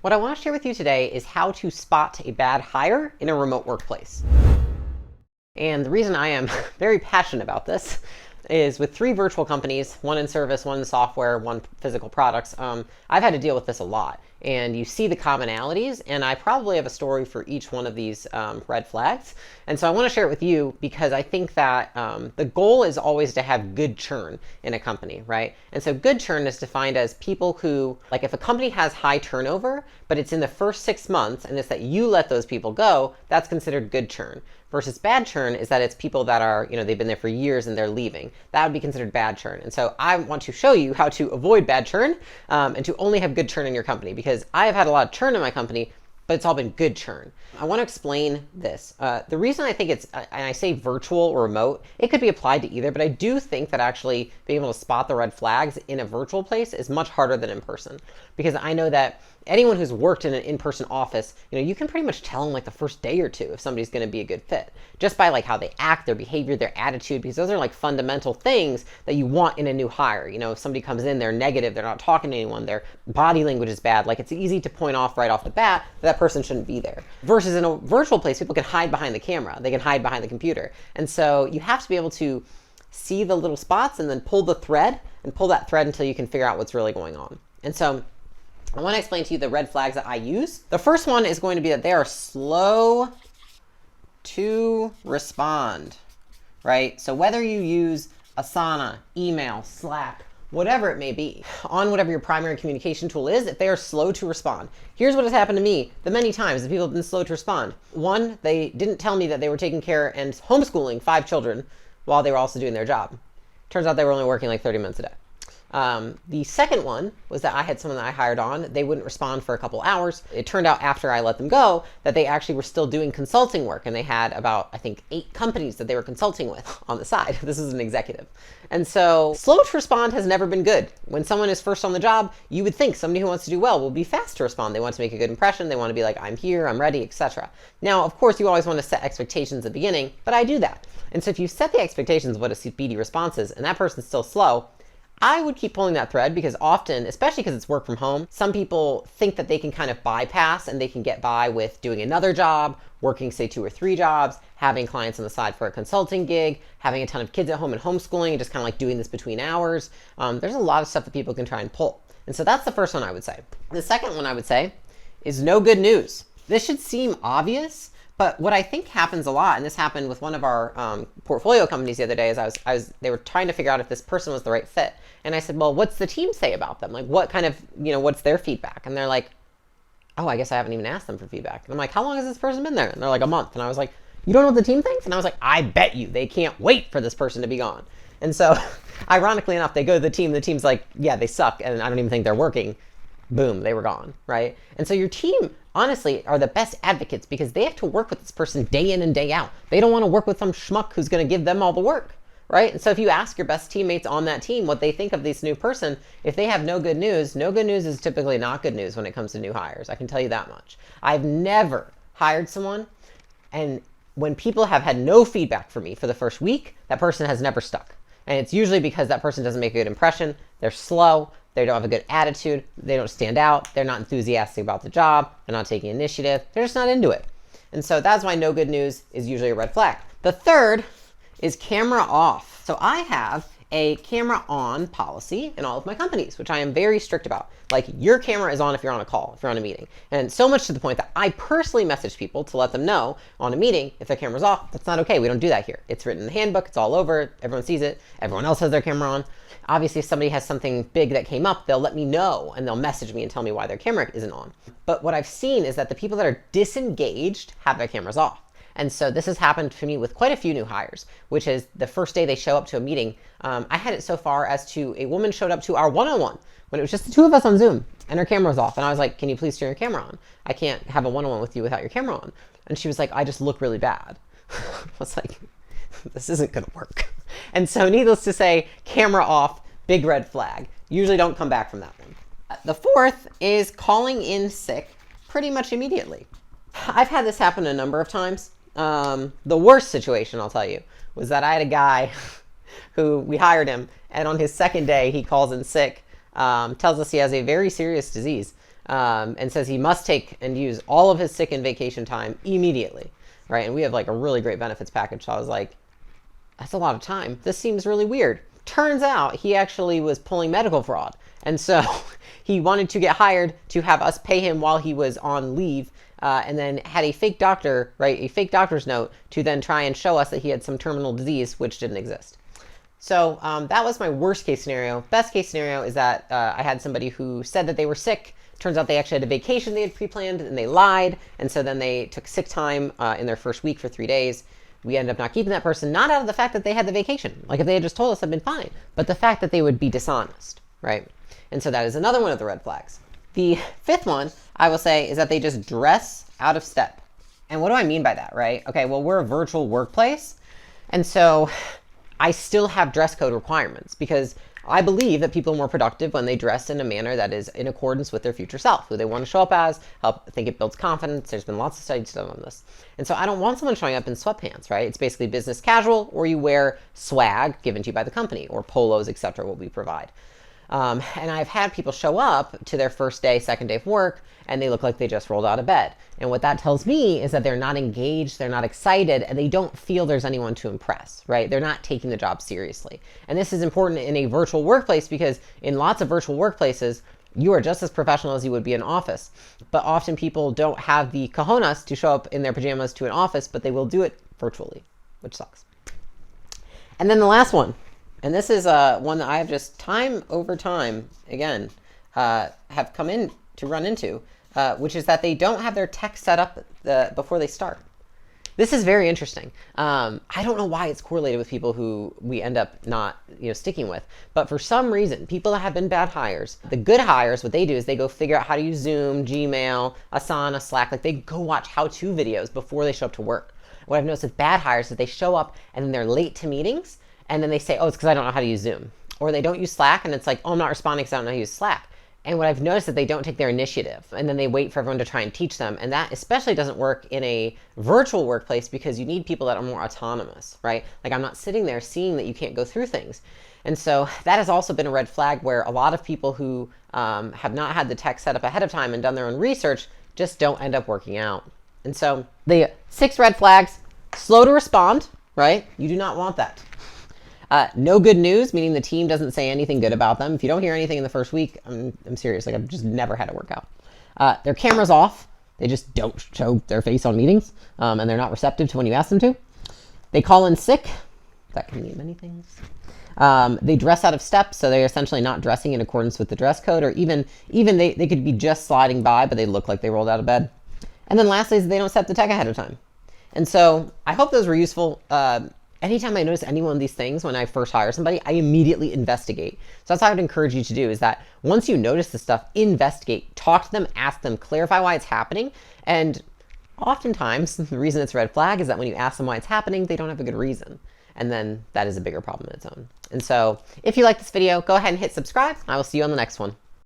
What I want to share with you today is how to spot a bad hire in a remote workplace. And the reason I am very passionate about this is with 3 virtual companies, one in service, one in software, one physical products. I've had to deal with this a lot. And you see the commonalities, and I probably have a story for each one of these red flags. And so I want to share it with you because I think that the goal is always to have good churn in a company, right? And so good churn is defined as people who, like if a company has high turnover, but it's in the first 6 months and it's that you let those people go, that's considered good churn. Versus bad churn is that it's people that are, they've been there for years and they're leaving. That would be considered bad churn. And so I want to show you how to avoid bad churn and to only have good churn in your company, because I have had a lot of churn in my company, but it's all been good churn. I want to explain this. The reason I think and I say virtual or remote, it could be applied to either, but I do think that actually being able to spot the red flags in a virtual place is much harder than in person. Because I know that anyone who's worked in an in-person office, you can pretty much tell in like the first day or two if somebody's going to be a good fit, just by like how they act, their behavior, their attitude, because those are like fundamental things that you want in a new hire. If somebody comes in, they're negative, they're not talking to anyone, their body language is bad, like it's easy to point off right off the bat that person shouldn't be there. Versus in a virtual place, people can hide behind the camera, they can hide behind the computer. And so you have to be able to see the little spots and then pull the thread and pull that thread until you can figure out what's really going on. And so I want to explain to you the red flags that I use. The first one is going to be that they are slow to respond, right? So whether you use Asana, email, Slack, whatever it may be, on whatever your primary communication tool is, if they are slow to respond. Here's what has happened to me the many times that people have been slow to respond. One, they didn't tell me that they were taking care and homeschooling 5 children while they were also doing their job. Turns out they were only working like 30 minutes a day. The second one was that I had someone that I hired on. They wouldn't respond for a couple hours. It turned out after I let them go that they actually were still doing consulting work, and they had about, I think, 8 companies that they were consulting with on the side. This is an executive. And so slow to respond has never been good. When someone is first on the job, you would think somebody who wants to do well will be fast to respond. They want to make a good impression. They want to be like, I'm here, I'm ready, etc. Now, of course, you always want to set expectations at the beginning, but I do that. And so if you set the expectations of what a speedy response is, and that person's still slow, I would keep pulling that thread, because often, especially because it's work from home, some people think that they can kind of bypass and they can get by with doing another job, working say 2 or 3 jobs, having clients on the side for a consulting gig, having a ton of kids at home and homeschooling, and just kind of like doing this between hours. There's a lot of stuff that people can try and pull. And so that's the first one I would say. The second one I would say is no good news. This should seem obvious, but what I think happens a lot, and this happened with one of our portfolio companies the other day, is they were trying to figure out if this person was the right fit. And I said, well, what's the team say about them? Like, what kind of, what's their feedback? And they're like, oh, I guess I haven't even asked them for feedback. And I'm like, how long has this person been there? And they're like, a month. And I was like, you don't know what the team thinks? And I was like, I bet you they can't wait for this person to be gone. And so ironically enough, they go to the team's like, yeah, they suck, and I don't even think they're working. Boom, they were gone, right? And so your team, honestly, are the best advocates, because they have to work with this person day in and day out. They don't want to work with some schmuck who's going to give them all the work, right? And so if you ask your best teammates on that team what they think of this new person, if they have no good news is typically not good news when it comes to new hires. I can tell you that much. I've never hired someone, and when people have had no feedback for me for the first week, that person has never stuck. And it's usually because that person doesn't make a good impression, they're slow, they don't have a good attitude, they don't stand out, they're not enthusiastic about the job, they're not taking initiative, they're just not into it. And so that's why no good news is usually a red flag. The third is camera off. So I have a camera on policy in all of my companies, which I am very strict about. Like, your camera is on if you're on a call, if you're on a meeting. And so much to the point that I personally message people to let them know on a meeting if their camera's off. That's not okay. We don't do that here. It's written in the handbook. It's all over. Everyone sees it. Everyone else has their camera on. Obviously, if somebody has something big that came up, they'll let me know and they'll message me and tell me why their camera isn't on. But what I've seen is that the people that are disengaged have their cameras off. And so this has happened to me with quite a few new hires, which is the first day they show up to a meeting. I had it so far as to a woman showed up to our one-on-one when it was just the 2 of us on Zoom and her camera was off. And I was like, can you please turn your camera on? I can't have a one-on-one with you without your camera on. And she was like, I just look really bad. I was like, this isn't gonna work. And so needless to say, camera off, big red flag. Usually don't come back from that one. The fourth is calling in sick pretty much immediately. I've had this happen a number of times. The worst situation, I'll tell you, was that I had a guy who we hired him, and on his second day, he calls in sick, tells us he has a very serious disease. and says he must take and use all of his sick and vacation time immediately, right? And we have like a really great benefits package. So I was like, that's a lot of time. This seems really weird. Turns out he actually was pulling medical fraud. And so he wanted to get hired to have us pay him while he was on leave, and then had a fake doctor, right, a fake doctor's note to then try and show us that he had some terminal disease, which didn't exist. So that was my worst case scenario. Best case scenario is that I had somebody who said that they were sick. Turns out they actually had a vacation they had pre-planned, and they lied. And so then they took sick time in their first week for 3 days. We ended up not keeping that person, not out of the fact that they had the vacation. Like if they had just told us, I'd been fine. But the fact that they would be dishonest, right? And so that is another one of the red flags. The fifth one, I will say, is that they just dress out of step. And what do I mean by that, right? Okay, well, we're a virtual workplace. And so I still have dress code requirements because I believe that people are more productive when they dress in a manner that is in accordance with their future self, who they want to show up as. I think it builds confidence. There's been lots of studies done on this. And so I don't want someone showing up in sweatpants, right? It's basically business casual, or you wear swag given to you by the company, or polos, etc., what we provide. And I've had people show up to their first day, second day of work, and they look like they just rolled out of bed. And what that tells me is that they're not engaged, they're not excited, and they don't feel there's anyone to impress, right? They're not taking the job seriously. And this is important in a virtual workplace because in lots of virtual workplaces, you are just as professional as you would be in office. But often people don't have the cojones to show up in their pajamas to an office, but they will do it virtually, which sucks. And then the last one, and this is one that I have just time over time, again, have come in to run into, which is that they don't have their tech set up before they start. This is very interesting. I don't know why it's correlated with people who we end up not sticking with, but for some reason, people that have been bad hires, the good hires, what they do is they go figure out how to use Zoom, Gmail, Asana, Slack, like they go watch how-to videos before they show up to work. What I've noticed with bad hires is they show up and then they're late to meetings, and then they say, oh, it's because I don't know how to use Zoom. Or they don't use Slack, and it's like, oh, I'm not responding because I don't know how to use Slack. And what I've noticed is that they don't take their initiative, and then they wait for everyone to try and teach them. And that especially doesn't work in a virtual workplace because you need people that are more autonomous, right? Like I'm not sitting there seeing that you can't go through things. And so that has also been a red flag where a lot of people who have not had the tech set up ahead of time and done their own research just don't end up working out. And so the 6 red flags: slow to respond, right? You do not want that. No good news, meaning the team doesn't say anything good about them. If you don't hear anything in the first week, I'm serious. Like I've just never had it work out. Their camera's off. They just don't show their face on meetings, and they're not receptive to when you ask them to. They call in sick. That can mean many things. They dress out of step, so they're essentially not dressing in accordance with the dress code, or even they could be just sliding by, but they look like they rolled out of bed. And then lastly is they don't set the tech ahead of time. And so I hope those were useful. Anytime I notice any one of these things when I first hire somebody, I immediately investigate. So that's what I would encourage you to do, is that once you notice the stuff, investigate, talk to them, ask them, clarify why it's happening. And oftentimes the reason it's a red flag is that when you ask them why it's happening, they don't have a good reason. And then that is a bigger problem in its own. And so if you like this video, go ahead and hit subscribe. I will see you on the next one.